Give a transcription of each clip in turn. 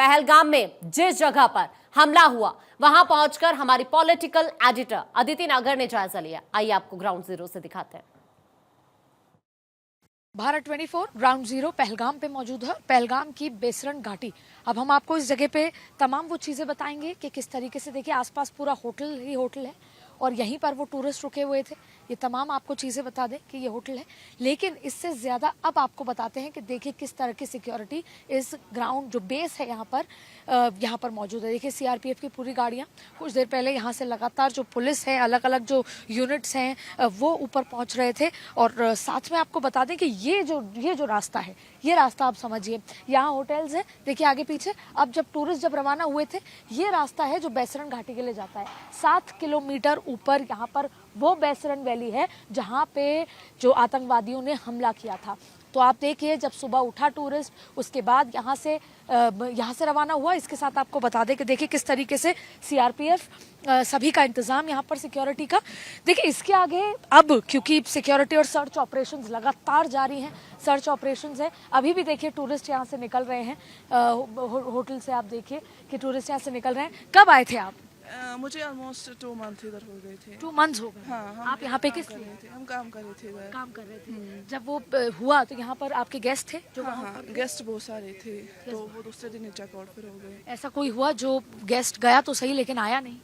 पहलगाम में जिस जगह पर हमला हुआ वहां पहुंचकर हमारी पॉलिटिकल एडिटर अदिति नागर ने जायजा लिया। आइए आपको ग्राउंड जीरो से दिखाते हैं। भारत 24 ग्राउंड जीरो पहलगाम पे मौजूद है। पहलगाम की बेसरन घाटी। अब हम आपको इस जगह पे तमाम वो चीजें बताएंगे कि किस तरीके से, देखिए आसपास पूरा होटल ही होटल है और यहीं पर वो टूरिस्ट रुके हुए थे। ये तमाम आपको चीज़ें बता दें कि ये होटल है, लेकिन इससे ज़्यादा अब आपको बताते हैं कि देखिए किस तरह की सिक्योरिटी इस ग्राउंड जो बेस है यहाँ पर मौजूद है। देखिए सीआरपीएफ की पूरी गाड़ियाँ कुछ देर पहले यहाँ से लगातार जो पुलिस है, अलग अलग जो यूनिट्स हैं वो ऊपर पहुँच रहे थे। और साथ में आपको बता दें कि ये जो रास्ता है, ये रास्ता आप समझिए, यहाँ होटल्स है, देखिए आगे पीछे। अब जब टूरिस्ट रवाना हुए थे, ये रास्ता है जो बेसरन घाटी के लिए जाता है। 7 किलोमीटर ऊपर यहाँ पर वो बेसरन वैली है जहाँ पे जो आतंकवादियों ने हमला किया था। तो आप देखिए जब सुबह उठा टूरिस्ट, उसके बाद यहाँ से रवाना हुआ। इसके साथ आपको बता दें कि देखिए किस तरीके से सीआरपीएफ सभी का इंतजाम यहाँ पर सिक्योरिटी का। देखिए इसके आगे अब क्योंकि सिक्योरिटी और सर्च ऑपरेशंस लगातार जारी हैं, सर्च ऑपरेशंस है। अभी भी देखिए टूरिस्ट यहाँ से निकल रहे हैं, होटल से आप देखिए कि टूरिस्ट यहाँ से निकल रहे हैं। कब आए थे आप? मुझे ऑलमोस्ट 2 मंथ इधर हो गए थे। 2 मंथ्स हो गए। हाँ, आप यहाँ पे किस लिए थे? हम काम कर रहे थे इधर। काम कर रहे थे। जब वो हुआ तो यहाँ पर आपके गेस्ट थे जो वहाँ पर? गेस्ट बहुत सारे थे, तो वो दूसरे दिन चेकआउट फिर हो गए। ऐसा कोई हुआ जो गेस्ट गया तो सही लेकिन आया नहीं?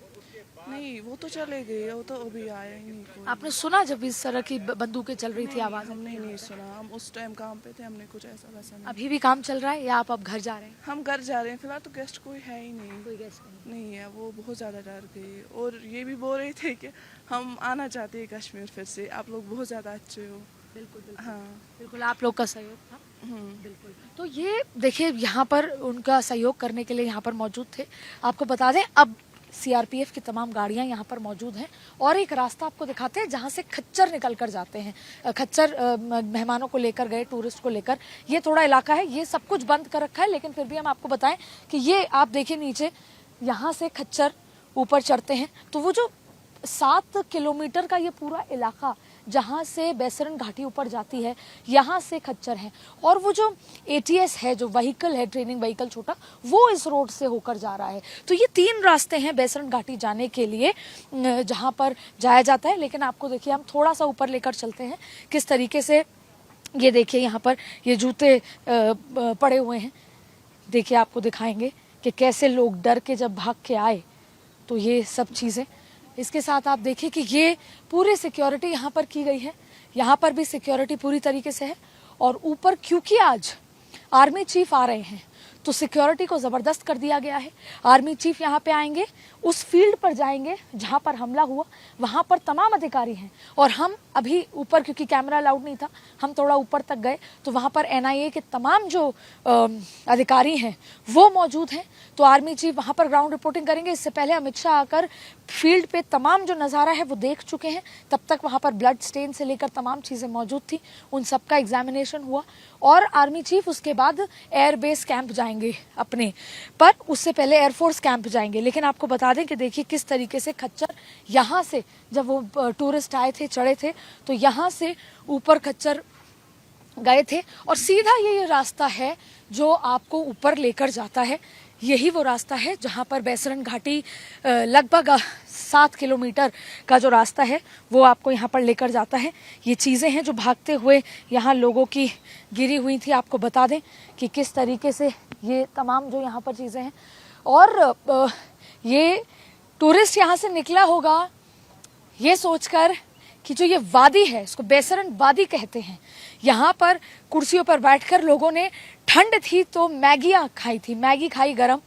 नहीं, वो तो चले गए, वो तो अभी आया ही नहीं कोई। आपने सुना जब इस तरह की बंदूकें चल रही थी आवाज? हमने नहीं सुना, हम उस टाइम काम पे थे, हमने कुछ ऐसा वैसा नहीं। अभी भी काम चल रहा है या आप अब घर जा रहे हैं? हम घर जा रहे हैं फिलहाल, तो गेस्ट कोई है ही नहीं। कोई गेस्ट नहीं है, वो बहुत ज़्यादा डर गए और ये भी बोल रहे थे कि हम आना चाहते हैं कश्मीर फिर से, आप लोग बहुत ज़्यादा अच्छे हो। बिल्कुल हाँ बिल्कुल, आप लोग का सहयोग था। बिल्कुल। तो ये देखिए यहाँ पर उनका सहयोग करने के लिए यहाँ पर मौजूद थे। आपको बता दें अब सीआरपीएफ की तमाम गाड़ियां यहाँ पर मौजूद हैं और एक रास्ता आपको दिखाते हैं जहाँ से खच्चर निकल कर जाते हैं। खच्चर मेहमानों को लेकर गए, टूरिस्ट को लेकर। ये थोड़ा इलाका है, ये सब कुछ बंद कर रखा है, लेकिन फिर भी हम आपको बताएं कि ये आप देखिए नीचे यहाँ से खच्चर ऊपर चढ़ते हैं। तो वो जो 7 किलोमीटर का ये पूरा इलाका जहाँ से बेसरन घाटी ऊपर जाती है, यहाँ से खच्चर है। और वो जो एटीएस है, जो व्हीकल है, ट्रेनिंग व्हीकल छोटा, वो इस रोड से होकर जा रहा है। तो ये 3 रास्ते हैं बेसरन घाटी जाने के लिए जहाँ पर जाया जाता है। लेकिन आपको देखिए हम थोड़ा सा ऊपर लेकर चलते हैं किस तरीके से। ये देखिए यहाँ पर ये जूते पड़े हुए हैं। देखिए आपको दिखाएंगे कि कैसे लोग डर के जब भाग के आए, तो ये सब चीज़ें। इसके साथ आप देखिए कि ये पूरी सिक्योरिटी यहाँ पर की गई है। यहाँ पर भी सिक्योरिटी पूरी तरीके से है। और ऊपर क्योंकि आज आर्मी चीफ आ रहे हैं तो सिक्योरिटी को ज़बरदस्त कर दिया गया है। आर्मी चीफ यहाँ पे आएंगे, उस फील्ड पर जाएंगे जहाँ पर हमला हुआ, वहाँ पर तमाम अधिकारी हैं। और हम अभी ऊपर, क्योंकि कैमरा अलाउड नहीं था, हम थोड़ा ऊपर तक गए तो वहाँ पर एनआईए के तमाम जो अधिकारी हैं वो मौजूद हैं। तो आर्मी चीफ वहाँ पर ग्राउंड रिपोर्टिंग करेंगे। इससे पहले अमित शाह आकर फील्ड पे तमाम जो नज़ारा है वो देख चुके हैं। तब तक वहाँ पर ब्लड स्टेन से लेकर तमाम चीज़ें मौजूद थी, उन सब का एग्जामिनेशन हुआ। और आर्मी चीफ उसके बाद एयरबेस कैंप जाएंगे अपने, पर उससे पहले एयरफोर्स कैंप जाएंगे। लेकिन आपको बता दें कि देखिए किस तरीके से खच्चर यहाँ से, जब वो टूरिस्ट आए थे, चढ़े थे, तो यहाँ से ऊपर खच्चर गए थे और सीधा ये रास्ता है जो आपको ऊपर लेकर जाता है। यही वो रास्ता है जहाँ पर बेसरन घाटी लगभग 7 किलोमीटर का जो रास्ता है वो आपको यहाँ पर लेकर जाता है। ये चीज़ें हैं जो भागते हुए यहाँ लोगों की गिरी हुई थी। आपको बता दें कि किस तरीके से ये तमाम जो यहाँ पर चीज़ें हैं। और ये टूरिस्ट यहाँ से निकला होगा ये सोचकर कि जो ये वादी है, इसको बेसरन वादी कहते हैं, यहाँ पर कुर्सियों पर बैठकर लोगों ने, ठंड थी तो मैगियाँ खाई थी, मैगी खाई गरम,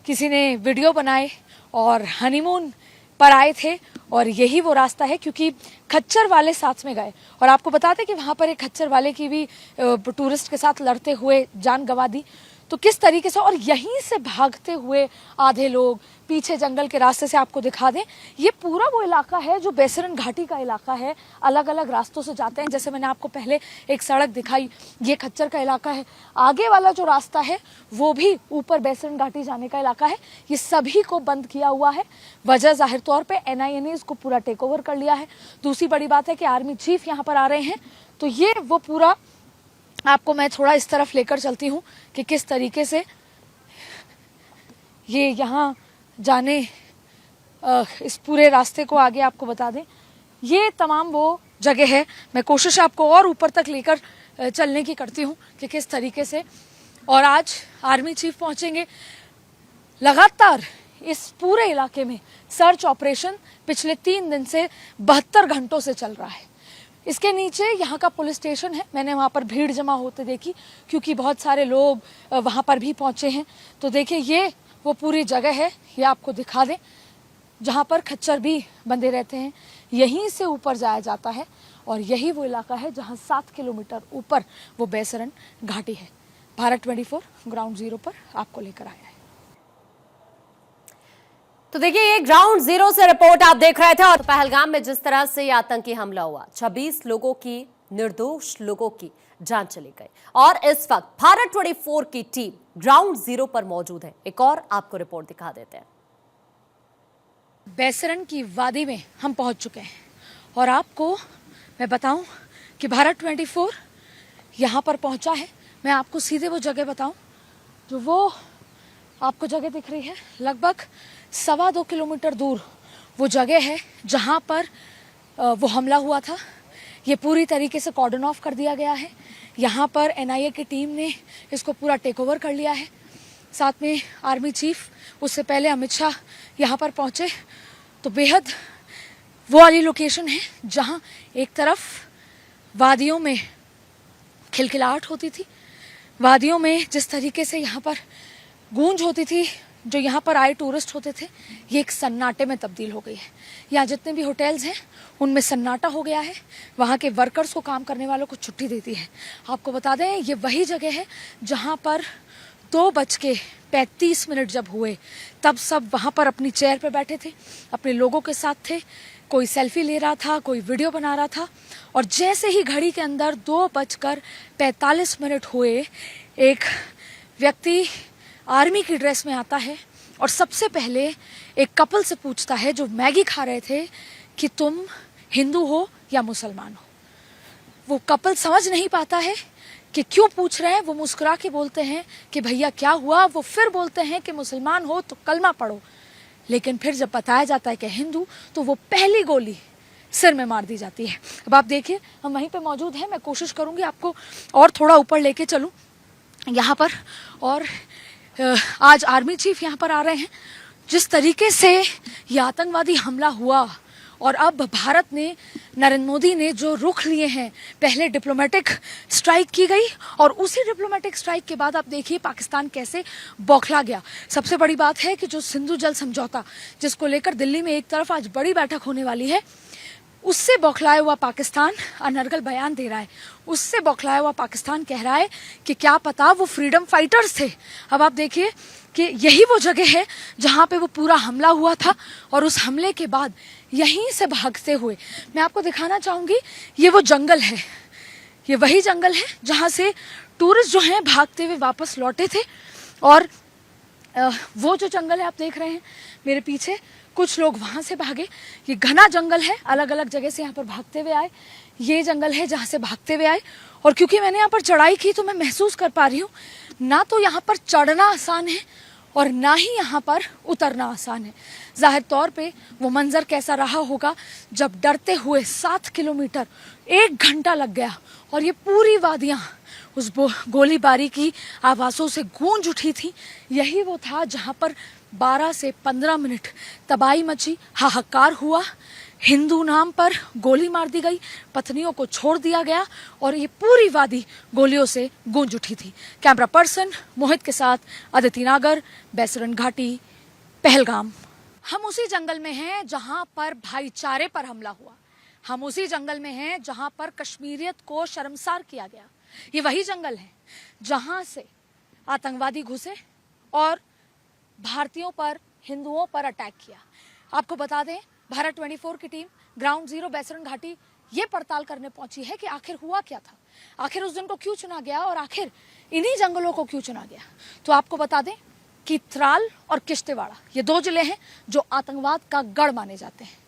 किसी ने वीडियो बनाए और हनीमून पर आए थे। और यही वो रास्ता है क्योंकि खच्चर वाले साथ में गए। और आपको बताते कि वहाँ पर एक खच्चर वाले की भी टूरिस्ट के साथ लड़ते हुए जान गंवा दी। तो किस तरीके से, और यहीं से भागते हुए आधे लोग पीछे जंगल के रास्ते से आपको दिखा दें, ये पूरा वो इलाका है जो बेसरन घाटी का इलाका है। अलग अलग रास्तों से जाते हैं, जैसे मैंने आपको पहले एक सड़क दिखाई, ये खच्चर का इलाका है। आगे वाला जो रास्ता है वो भी ऊपर बेसरन घाटी जाने का इलाका है। ये सभी को बंद किया हुआ है। वजह जाहिर तौर पर एनआईए ने इसको पूरा टेक ओवर कर लिया है। दूसरी बड़ी बात है कि आर्मी चीफ यहाँ पर आ रहे हैं। तो ये वो पूरा, आपको मैं थोड़ा इस तरफ लेकर चलती हूँ कि किस तरीके से ये यहाँ जाने इस पूरे रास्ते को आगे आपको बता दें, ये तमाम वो जगह है। मैं कोशिश आपको और ऊपर तक लेकर चलने की करती हूँ कि किस तरीके से। और आज आर्मी चीफ पहुंचेंगे। लगातार इस पूरे इलाके में सर्च ऑपरेशन पिछले 3 दिन से 72 घंटों से चल रहा है। इसके नीचे यहाँ का पुलिस स्टेशन है। मैंने वहाँ पर भीड़ जमा होते देखी क्योंकि बहुत सारे लोग वहाँ पर भी पहुँचे हैं। तो देखिए ये वो पूरी जगह है, ये आपको दिखा दें, जहाँ पर खच्चर भी बंधे रहते हैं। यहीं से ऊपर जाया जाता है और यही वो इलाका है जहाँ 7 किलोमीटर ऊपर वो बेसरन घाटी है। भारत 24 ग्राउंड जीरो पर आपको लेकर आया है। तो देखिए ये ग्राउंड जीरो से रिपोर्ट आप देख रहे थे। और पहलगाम में जिस तरह से आतंकी हमला हुआ, 26 लोगों की, निर्दोष लोगों की जान चली गई। और इस वक्त भारत 24 की टीम ग्राउंड जीरो पर मौजूद है। एक और आपको रिपोर्ट दिखा देते हैं। बेसरन की वादी में हम पहुंच चुके हैं और आपको मैं बताऊं कि भारत 24 यहाँ पर पहुंचा है। मैं आपको सीधे वो जगह बताऊं जो वो आपको जगह दिख रही है, लगभग 2.25 किलोमीटर दूर वो जगह है जहाँ पर वो हमला हुआ था। ये पूरी तरीके से कॉर्डन ऑफ कर दिया गया है। यहाँ पर एनआईए की टीम ने इसको पूरा टेक ओवर कर लिया है। साथ में आर्मी चीफ, उससे पहले अमित शाह यहाँ पर पहुँचे। तो बेहद वो वाली लोकेशन है जहाँ एक तरफ वादियों में खिलखिलाहट होती थी, वादियों में जिस तरीके से यहाँ पर गूंज होती थी, जो यहाँ पर आए टूरिस्ट होते थे, ये एक सन्नाटे में तब्दील हो गई है। यहाँ जितने भी होटल्स हैं उनमें सन्नाटा हो गया है। वहाँ के वर्कर्स को, काम करने वालों को छुट्टी देती है। आपको बता दें ये वही जगह है जहाँ पर 2:35 जब हुए तब सब वहाँ पर अपनी चेयर पे बैठे थे, अपने लोगों के साथ थे। कोई सेल्फी ले रहा था, कोई वीडियो बना रहा था। और जैसे ही घड़ी के अंदर 2:45 हुए, एक व्यक्ति आर्मी की ड्रेस में आता है और सबसे पहले एक कपल से पूछता है जो मैगी खा रहे थे कि तुम हिंदू हो या मुसलमान हो। वो कपल समझ नहीं पाता है कि क्यों पूछ रहे हैं। वो मुस्कुरा के बोलते हैं कि भैया क्या हुआ। वो फिर बोलते हैं कि मुसलमान हो तो कलमा पढ़ो। लेकिन फिर जब बताया जाता है कि हिंदू, तो वो पहली गोली सिर में मार दी जाती है। अब आप देखिए हम वहीं पे मौजूद हैं। मैं कोशिश करूंगी आपको और थोड़ा ऊपर लेके चलूं यहाँ पर। और आज आर्मी चीफ यहाँ पर आ रहे हैं। जिस तरीके से ये आतंकवादी हमला हुआ और अब भारत ने, नरेंद्र मोदी ने जो रुख लिए हैं, पहले डिप्लोमेटिक स्ट्राइक की गई और उसी डिप्लोमेटिक स्ट्राइक के बाद आप देखिए पाकिस्तान कैसे बौखला गया। सबसे बड़ी बात है कि जो सिंधु जल समझौता, जिसको लेकर दिल्ली में एक तरफ आज बड़ी बैठक होने वाली है, उससे बौखलाया हुआ पाकिस्तान अनर्गल बयान दे रहा है। उससे बौखलाया हुआ पाकिस्तान कह रहा है कि क्या पता वो फ्रीडम फाइटर्स थे। अब आप देखिए कि यही वो जगह है जहाँ पे वो पूरा हमला हुआ था और उस हमले के बाद यहीं से भागते हुए, मैं आपको दिखाना चाहूँगी, ये वो जंगल है, ये वही जंगल है जहाँ से टूरिस्ट जो हैं भागते हुए वापस लौटे थे। और वो जो जंगल है आप देख रहे हैं मेरे पीछे, कुछ लोग वहाँ से भागे। ये घना जंगल है, अलग अलग जगह से यहाँ पर भागते हुए आए। ये जंगल है जहाँ से भागते हुए आए। और क्योंकि मैंने यहाँ पर चढ़ाई की तो मैं महसूस कर पा रही हूँ, ना तो यहाँ पर चढ़ना आसान है और ना ही यहाँ पर उतरना आसान है। जाहिर तौर पे वो मंजर कैसा रहा होगा जब डरते हुए 7 किलोमीटर 1 घंटा लग गया और ये पूरी वादियाँ उस गोलीबारी की आवाज़ों से गूंज उठी थी। यही वो था जहाँ पर 12 से 15 मिनट तबाही मची, हाहाकार हुआ, हिंदू नाम पर गोली मार दी गई, पत्नियों को छोड़ दिया गया और ये पूरी वादी गोलियों से गूंज उठी थी। कैमरा पर्सन मोहित के साथ अदिति नागर, बेसरन घाटी, पहलगाम। हम उसी जंगल में हैं जहां पर भाईचारे पर हमला हुआ। हम उसी जंगल में हैं जहां पर कश्मीरियत को शर्मसार किया गया। ये वही जंगल है जहां से आतंकवादी घुसे और भारतीयों पर, हिंदुओं पर अटैक किया। आपको बता दें भारत 24 की टीम ग्राउंड जीरो बेसरन घाटी ये पड़ताल करने पहुंची है कि आखिर हुआ क्या था, आखिर उस दिन को क्यों चुना गया और आखिर इन्हीं जंगलों को क्यों चुना गया। तो आपको बता दें कि त्राल और किश्तवाड़ा ये 2 जिले हैं जो आतंकवाद का गढ़ माने जाते हैं।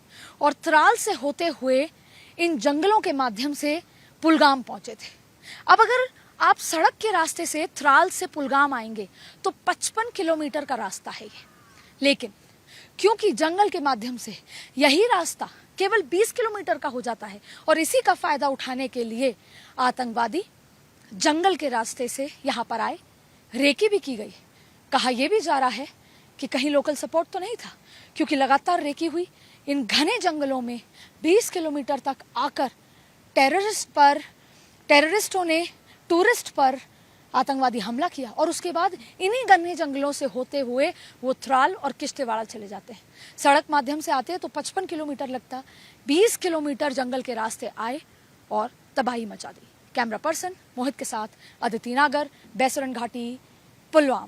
और त्राल से होते हुए इन जंगलों के माध्यम से पुलगाम पहुंचे थे। अब अगर आप सड़क के रास्ते से थ्राल से पुलगाम आएंगे तो 55 किलोमीटर का रास्ता है ये, लेकिन क्योंकि जंगल के माध्यम से यही रास्ता केवल 20 किलोमीटर का हो जाता है और इसी का फायदा उठाने के लिए आतंकवादी जंगल के रास्ते से यहाँ पर आए। रेकी भी की गई। कहा यह भी जा रहा है कि कहीं लोकल सपोर्ट तो नहीं था, क्योंकि लगातार रेकी हुई इन घने जंगलों में 20 किलोमीटर तक आकर टेररिस्टों ने टूरिस्ट पर आतंकवादी हमला किया और उसके बाद इन्हीं घने जंगलों से होते हुए वो थ्राल और किश्तवाड़ चले जाते हैं। सड़क माध्यम से आते हैं तो 55 किलोमीटर लगता, 20 किलोमीटर जंगल के रास्ते आए और तबाही मचा दी। कैमरा पर्सन मोहित के साथ अदिति नागर, बैसरन घाटी, पुलवामा।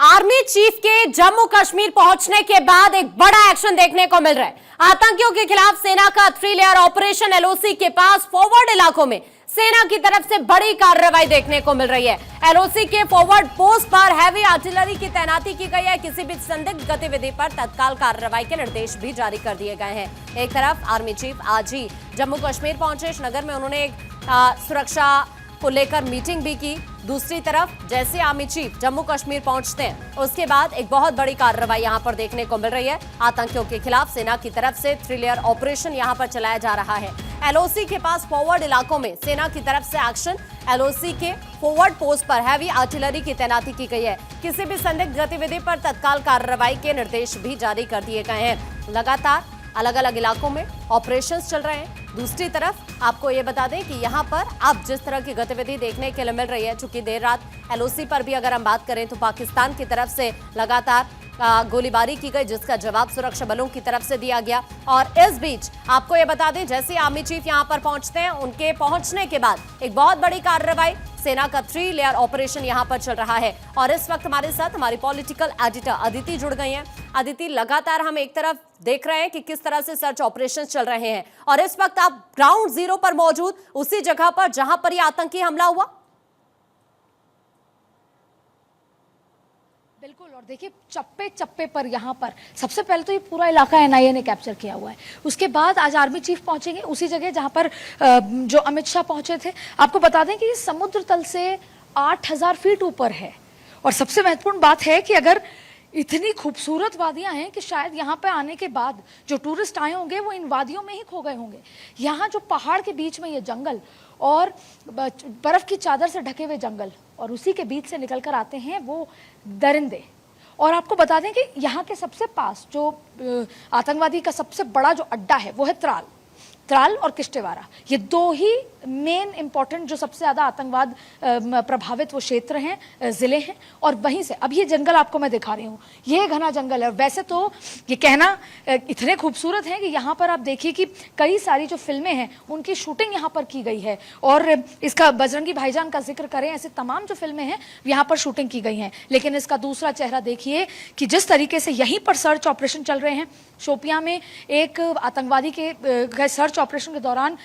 आर्मी चीफ के जम्मू कश्मीर पहुंचने के बाद एक बड़ा एक्शन देखने को मिल रहा है। आतंकियों के खिलाफ सेना का 3 लेयर ऑपरेशन एलओसी के पास फॉरवर्ड इलाकों में सेना की तरफ से बड़ी कार्रवाई देखने को मिल रही है। एलओसी के फॉरवर्ड पोस्ट पर हैवी आर्टिलरी की तैनाती की गई है। किसी भी संदिग्ध गतिविधि पर तत्काल कार्रवाई के निर्देश भी जारी कर दिए गए हैं। एक तरफ आर्मी चीफ आज ही जम्मू कश्मीर पहुंचे। श्रीनगर में उन्होंने एक सुरक्षा को लेकर मीटिंग भी की। दूसरी तरफ जैसे आर्मी चीफ जम्मू कश्मीर पहुंचते हैं उसके बाद एक बहुत बड़ी कार्रवाई यहां पर देखने को मिल रही है। आतंकियों के खिलाफ सेना की तरफ से 3 लेयर ऑपरेशन यहां पर चलाया जा रहा है। एलओसी के पास फॉरवर्ड इलाकों में सेना की तरफ से एक्शन। एलओसी के फॉरवर्ड पोस्ट पर हैवी आर्टिलरी की तैनाती की गई है। किसी भी संदिग्ध गतिविधि पर तत्काल कार्रवाई के निर्देश भी जारी कर दिए गए हैं। लगातार अलग अलग इलाकों में ऑपरेशंस चल रहे हैं। दूसरी तरफ आपको ये बता दें कि यहाँ पर अब जिस तरह की गतिविधि देखने के लिए मिल रही है, चूंकि देर रात एलओसी पर भी अगर हम बात करें तो पाकिस्तान की तरफ से लगातार गोलीबारी की गई, जिसका जवाब सुरक्षा बलों की तरफ से दिया गया। और इस बीच आपको ये बता दें जैसे आर्मी चीफ यहां पर पहुंचते हैं, उनके पहुंचने के बाद एक बहुत बड़ी कार्रवाई, सेना का 3 लेयर ऑपरेशन यहां पर चल रहा है। और इस वक्त हमारे साथ हमारी पॉलिटिकल एडिटर अदिति जुड़ गई हैं। अदिति, लगातार हम एक तरफ देख रहे हैं कि किस तरह से सर्च ऑपरेशन चल रहे हैं और इस वक्त आप ग्राउंड जीरो पर मौजूद उसी जगह पर जहां पर यह आतंकी हमला हुआ। बिल्कुल, और देखिए चप्पे चप्पे पर यहाँ पर सबसे पहले तो ये पूरा इलाका एनआईए ने कैप्चर किया हुआ है। उसके बाद आज आर्मी चीफ पहुंचेंगे उसी जगह जहाँ पर जो अमित शाह पहुंचे थे। आपको बता दें कि ये समुद्र तल से 8000 फीट ऊपर है और सबसे महत्वपूर्ण बात है कि अगर इतनी खूबसूरत वादियां हैं कि शायद यहाँ पे आने के बाद जो टूरिस्ट आए होंगे वो इन वादियों में ही खो गए होंगे। यहाँ जो पहाड़ के बीच में ये जंगल और बर्फ की चादर से ढके हुए जंगल और उसी के बीच से निकल कर आते हैं वो दरिंदे। और आपको बता दें कि यहाँ के सबसे पास जो आतंकवादी का सबसे बड़ा जो अड्डा है वो है त्राल और किश्तवाड़। ये 2 ही मेन इंपॉर्टेंट जो सबसे ज़्यादा आतंकवाद प्रभावित वो क्षेत्र हैं, ज़िले हैं। और वहीं से अब ये जंगल आपको मैं दिखा रही हूँ, ये घना जंगल है। वैसे तो ये कहना इतने खूबसूरत है कि यहाँ पर आप देखिए कि कई सारी जो फिल्में हैं उनकी शूटिंग यहाँ पर की गई है। और इसका बजरंगी भाईजान का जिक्र करें, ऐसे तमाम जो फिल्में हैं यहाँ पर शूटिंग की गई हैं। लेकिन इसका दूसरा चेहरा देखिए कि जिस तरीके से यहीं पर सर्च ऑपरेशन चल रहे हैं। शोपियां में एक आतंकवादी के सर्च ऑपरेशन के दौरान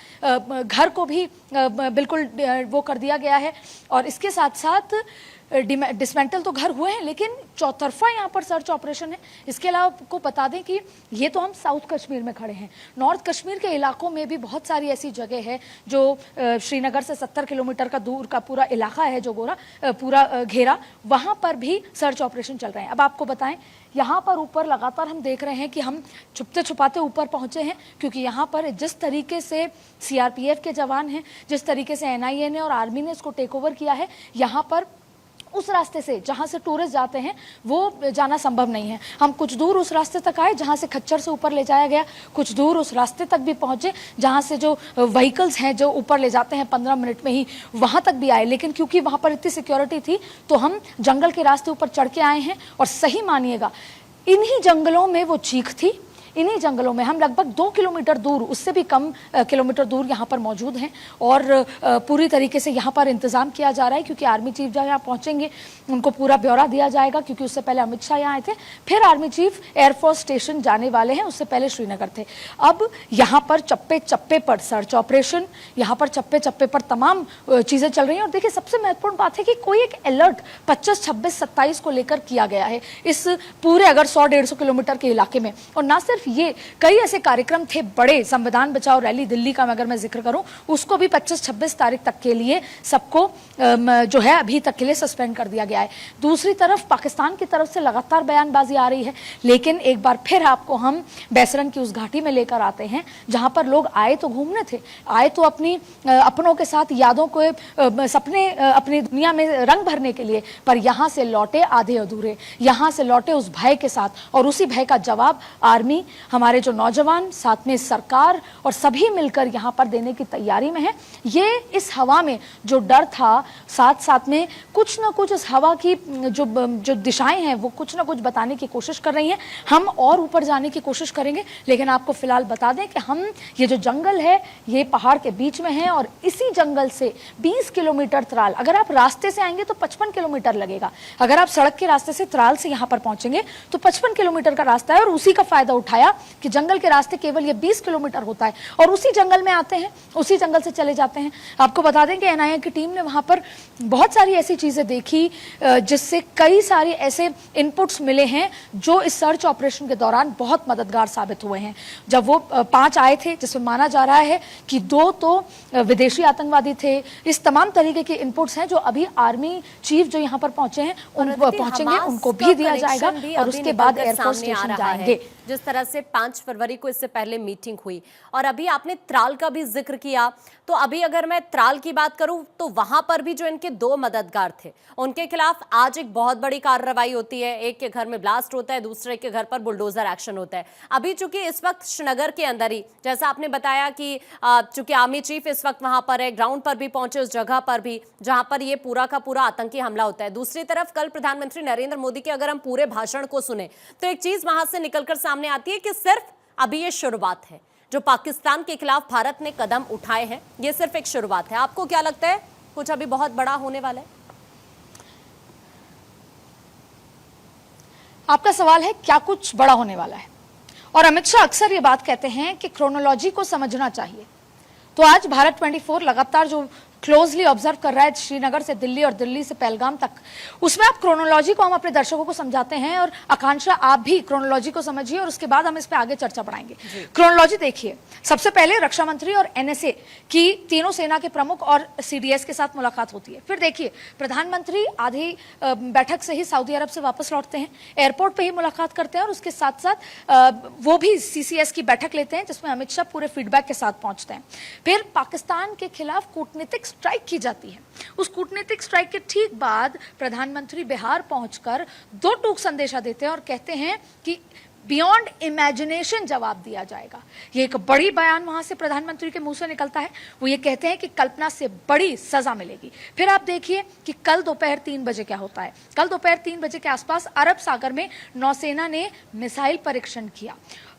घर को भी बिल्कुल वो कर दिया गया है और इसके साथ साथ डिसमेंटल तो घर हुए हैं, लेकिन चौतरफा यहाँ पर सर्च ऑपरेशन है। इसके अलावा आपको बता दें कि ये तो हम साउथ कश्मीर में खड़े हैं, नॉर्थ कश्मीर के इलाकों में भी बहुत सारी ऐसी जगह है जो श्रीनगर से 70 किलोमीटर का दूर का पूरा इलाका है, जो पूरा घेरा, वहाँ पर भी सर्च ऑपरेशन चल रहे हैं। अब आपको बताएं, यहाँ पर ऊपर लगातार हम देख रहे हैं कि हम छुपते छुपाते ऊपर पहुँचे हैं, क्योंकि यहाँ पर जिस तरीके से CRPF के जवान हैं, जिस तरीके से NIA ने और आर्मी ने इसको टेक ओवर किया है, यहाँ पर उस रास्ते से जहाँ से टूरिस्ट जाते हैं वो जाना संभव नहीं है। हम कुछ दूर उस रास्ते तक आए जहाँ से खच्चर से ऊपर ले जाया गया, कुछ दूर उस रास्ते तक भी पहुँचे जहाँ से जो व्हीकल्स हैं जो ऊपर ले जाते हैं 15 मिनट में ही, वहाँ तक भी आए। लेकिन क्योंकि वहाँ पर इतनी सिक्योरिटी थी तो हम जंगल के रास्ते ऊपर चढ़ के आए हैं। और सही मानिएगा, इन्हीं जंगलों में वो चीख थी, इन्हीं जंगलों में हम लगभग 2 किलोमीटर दूर, उससे भी कम किलोमीटर दूर यहाँ पर मौजूद हैं। और पूरी तरीके से यहाँ पर इंतज़ाम किया जा रहा है, क्योंकि आर्मी चीफ जब यहाँ पहुँचेंगे उनको पूरा ब्यौरा दिया जाएगा, क्योंकि उससे पहले अमित शाह यहाँ आए थे, फिर आर्मी चीफ एयरफोर्स स्टेशन जाने वाले हैं, उससे पहले श्रीनगर थे। अब यहाँ पर चप्पे चप्पे पर सर्च ऑपरेशन, यहाँ पर चप्पे चप्पे पर तमाम चीज़ें चल रही हैं। और देखिए सबसे महत्वपूर्ण बात है कि कोई एक अलर्ट 25, 26, 27 को लेकर किया गया है इस पूरे अगर 100-150 किलोमीटर के इलाके में। और ना सिर्फ सिर्फ ये, कई ऐसे कार्यक्रम थे बड़े, संविधान बचाओ रैली दिल्ली का अगर मैं जिक्र करूं, उसको भी 25-26 तारीख तक के लिए सबको जो है अभी तक के लिए सस्पेंड कर दिया गया है। दूसरी तरफ पाकिस्तान की तरफ से लगातार बयानबाजी आ रही है, लेकिन एक बार फिर आपको हम बैसरन की उस घाटी में लेकर आते हैं जहां पर लोग आए तो घूमने थे, आए तो अपनी अपनों के साथ यादों को सपने अपनी दुनिया में रंग भरने के लिए, पर यहां से लौटे आधे अधूरे, यहां से लौटे उस भय के साथ, और उसी भय का जवाब आर्मी, हमारे जो नौजवान, साथ में सरकार और सभी मिलकर यहां पर देने की तैयारी में है। ये इस हवा में जो डर था, साथ साथ में कुछ ना कुछ इस हवा की जो दिशाएं हैं वो कुछ ना कुछ बताने की कोशिश कर रही हैं। हम और ऊपर जाने की कोशिश करेंगे, लेकिन आपको फिलहाल बता दें कि हम ये जो जंगल है ये पहाड़ के बीच में है, और इसी जंगल से 20 किलोमीटर त्राल, अगर आप रास्ते से आएंगे तो 55 किलोमीटर लगेगा, अगर आप सड़क के रास्ते से त्राल से यहाँ पर पहुंचेंगे तो 55 किलोमीटर का रास्ता है, और उसी का फायदा उठाया कि जंगल के रास्ते केवल ये 20 किलोमीटर होता है, और उसी जंगल में आते हैं, उसी जंगल से चले जाते हैं। आपको बता दें कि एनआईए की टीम ने वहां पर बहुत सारी ऐसी चीजें देखी जिससे कई सारे ऐसे इनपुट्स मिले हैं जो इस सर्च ऑपरेशन के दौरान बहुत मददगार साबित हुए हैं। जब वो 5 आए थे, जिसमें माना जा रहा है कि 2 तो विदेशी आतंकवादी थे, इस तमाम तरीके के इनपुट्स हैं जो अभी आर्मी चीफ जो यहाँ पर पहुंचे हैं पहुंचेंगे, उनको भी दिया जाएगा, और उसके बाद एयरफोर्स स्टेशन जाएंगे। जिस तरह से 5 फरवरी को इससे पहले मीटिंग हुई, और अभी आपने त्राल का भी जिक्र किया, तो अभी अगर मैं त्राल की बात करूं तो वहां पर भी जो इनके 2 मददगार थे उनके खिलाफ आज एक बहुत बड़ी कार्रवाई होती है। एक के घर में ब्लास्ट होता है, दूसरे के घर पर बुलडोजर एक्शन होता है। अभी चूंकि इस वक्त श्रीनगर के अंदर ही, जैसा आपने बताया कि चूंकि आर्मी चीफ इस वक्त वहां पर है, ग्राउंड पर भी पहुंचे उस जगह पर भी जहां पर ये पूरा का पूरा आतंकी हमला होता है। दूसरी तरफ कल प्रधानमंत्री नरेंद्र मोदी के अगर हम पूरे भाषण को सुने तो एक चीज वहां से निकलकर सामने आती है कि सिर्फ अभी ये शुरुआत है, जो पाकिस्तान के खिलाफ भारत ने कदम उठाए हैं ये सिर्फ एक शुरुआत है। आपको क्या लगता है कुछ अभी बहुत बड़ा होने वाला है? आपका सवाल है क्या कुछ बड़ा होने वाला है, और अमित शाह अक्सर ये बात कहते हैं कि क्रोनोलॉजी को समझना चाहिए। तो आज भारत 24 लगातार जो क्लोजली ऑब्जर्व कर रहा है श्रीनगर से दिल्ली और दिल्ली से पहलगाम तक, उसमें आप क्रोनोलॉजी को हम अपने दर्शकों को समझाते हैं, और आकांक्षा आप भी क्रोनोलॉजी को समझिए और उसके बाद हम इस पे आगे चर्चा बढ़ाएंगे। क्रोनोलॉजी देखिए, सबसे पहले रक्षा मंत्री और एनएसए की तीनों सेना के प्रमुख और सीडीएस के साथ मुलाकात होती है। फिर देखिए प्रधानमंत्री आधी बैठक से ही सऊदी अरब से वापस लौटते हैं, एयरपोर्ट पर ही मुलाकात करते हैं, और उसके साथ साथ वो भी सीसीएस की बैठक लेते हैं जिसमें अमित शाह पूरे फीडबैक के साथ पहुंचते हैं। फिर पाकिस्तान के खिलाफ कूटनीतिक स्ट्राइक की जाती है। उस कूटनीतिक स्ट्राइक के ठीक बाद प्रधानमंत्री बिहार पहुंचकर 2 टूक संदेशा देते हैं और कहते हैं कि बियॉन्ड इमेजिनेशन जवाब दिया जाएगा। ये एक बड़ी बयान वहां से प्रधानमंत्री के मुंह से निकलता है। वो ये कहते हैं कि कल्पना से बड़ी सजा मिलेगी। फिर आप देखिए कि कल दोपहर 3 बजे क्या होता है। कल दोपहर 3 बजे के आसपास अरब सागर में नौसेना ने मिसाइल परीक्षण किया।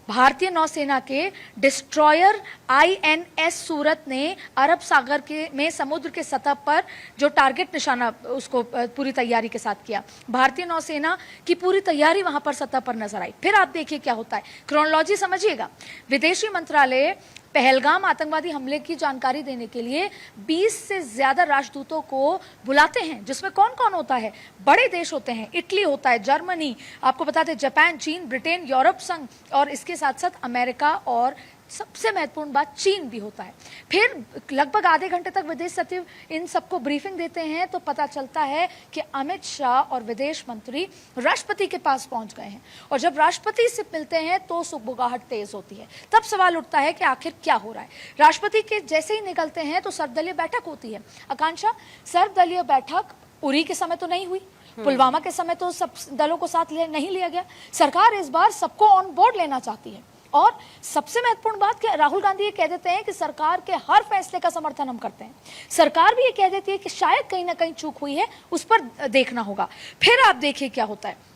भारतीय नौसेना के डिस्ट्रॉयर आईएनएस सूरत ने अरब सागर के में समुद्र के सतह पर जो टारगेट निशाना उसको पूरी तैयारी के साथ किया। भारतीय नौसेना की पूरी तैयारी वहां पर सतह पर नजर आई। फिर आप देखिए क्या होता है, क्रोनोलॉजी समझिएगा। विदेशी मंत्रालय पहलगाम आतंकवादी हमले की जानकारी देने के लिए 20 से ज्यादा राजदूतों को बुलाते हैं, जिसमें कौन कौन होता है? बड़े देश होते हैं, इटली होता है, जर्मनी, आपको बताते हैं जापान, चीन, ब्रिटेन, यूरोप संघ, और इसके साथ साथ अमेरिका, और सबसे महत्वपूर्ण बात चीन भी होता है। फिर लगभग आधे घंटे तक विदेश सचिव इन सबको ब्रीफिंग देते हैं, तो पता चलता है कि अमित शाह और विदेश मंत्री राष्ट्रपति के पास पहुंच गए हैं, और जब राष्ट्रपति से मिलते हैं तो सुगबुगाहट तेज होती है। तब सवाल उठता है कि आखिर क्या हो रहा है। राष्ट्रपति के जैसे ही निकलते हैं तो सर्वदलीय बैठक होती है। आकांक्षा, सर्वदलीय बैठक उरी के समय तो नहीं हुई, पुलवामा के समय तो सब दलों को साथ नहीं लिया गया। सरकार इस बार सबको ऑन बोर्ड लेना चाहती है, और सबसे महत्वपूर्ण बात कि राहुल गांधी ये कह देते हैं कि सरकार के हर फैसले का समर्थन हम करते हैं। सरकार भी ये कह देती है कि शायद कहीं ना कहीं चूक हुई है, उस पर देखना होगा। फिर आप देखिए क्या होता है।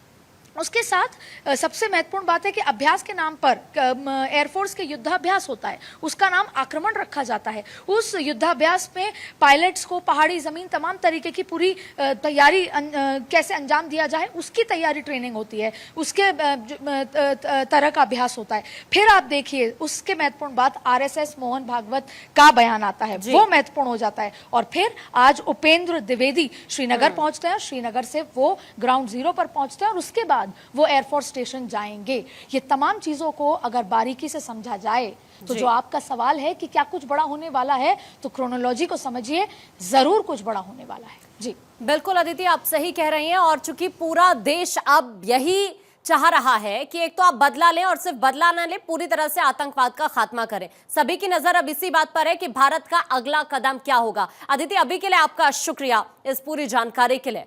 उसके साथ सबसे महत्वपूर्ण बात है कि अभ्यास के नाम पर एयरफोर्स के युद्धाभ्यास होता है, उसका नाम आक्रमण रखा जाता है। उस युद्धाभ्यास में पायलट्स को पहाड़ी जमीन तमाम तरीके की पूरी तैयारी कैसे अंजाम दिया जाए उसकी तैयारी ट्रेनिंग होती है, उसके तरह का अभ्यास होता है। फिर आप देखिए उसके महत्वपूर्ण बात आरएसएस मोहन भागवत का बयान आता है, वो महत्वपूर्ण हो जाता है। और फिर आज उपेंद्र द्विवेदी श्रीनगर पहुंचते हैं, श्रीनगर से वो ग्राउंड जीरो पर पहुंचते हैं, और उसके बाद बाद वो एयरफोर्स स्टेशन जाएंगे। ये तमाम चीज़ों को अगर बारीकी से समझा जाए तो जी। जो आपका सवाल है कि क्या कुछ बड़ा होने वाला है, तो क्रोनोलॉजी को समझिए, ज़रूर कुछ बड़ा होने वाला है। जी बिल्कुल अदिति, आप सही कह रही हैं। और चूंकि पूरा देश अब यही चाह रहा है कि एक तो आप बदला लें और सिर्फ बदला ना लें, पूरी तरह से आतंकवाद का खात्मा करें। सभी की नजर अब इसी बात पर है कि भारत का अगला कदम क्या होगा। अदिति, अभी के लिए आपका शुक्रिया इस पूरी जानकारी के लिए।